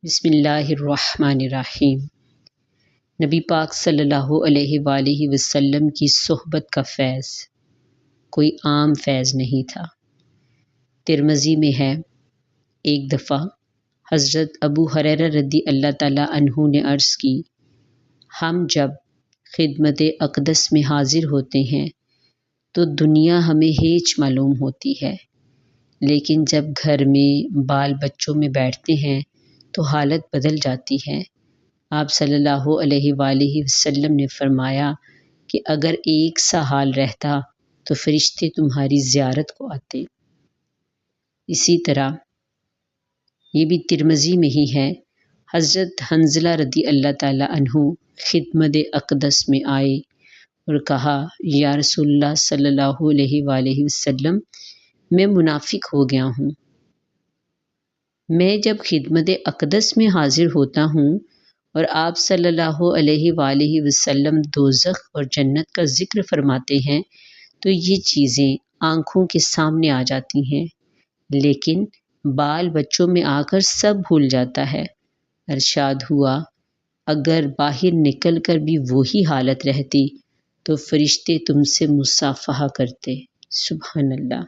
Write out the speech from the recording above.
بسم اللہ الرحمن الرحیم۔ نبی پاک صلی اللہ علیہ وآلہ وسلم کی صحبت کا فیض کوئی عام فیض نہیں تھا۔ ترمذی میں ہے، ایک دفعہ حضرت ابو ہریرہ رضی اللہ تعالیٰ عنہ نے عرض کی، ہم جب خدمت اقدس میں حاضر ہوتے ہیں تو دنیا ہمیں ہیچ معلوم ہوتی ہے، لیکن جب گھر میں بال بچوں میں بیٹھتے ہیں تو حالت بدل جاتی ہے۔ آپ صلی اللہ علیہ وآلہ وسلم نے فرمایا کہ اگر ایک سا حال رہتا تو فرشتے تمہاری زیارت کو آتے۔ اسی طرح یہ بھی ترمذی میں ہی ہے، حضرت حنظلہ رضی اللہ تعالیٰ عنہ خدمت اقدس میں آئے اور کہا، یا رسول اللہ صلی اللہ علیہ وآلہ وسلم، میں منافق ہو گیا ہوں۔ میں جب خدمت اقدس میں حاضر ہوتا ہوں اور آپ صلی اللہ علیہ وآلہ وسلم دوزخ اور جنت کا ذکر فرماتے ہیں تو یہ چیزیں آنکھوں کے سامنے آ جاتی ہیں، لیکن بال بچوں میں آ کر سب بھول جاتا ہے۔ ارشاد ہوا، اگر باہر نکل کر بھی وہی حالت رہتی تو فرشتے تم سے مصافحہ کرتے۔ سبحان اللہ۔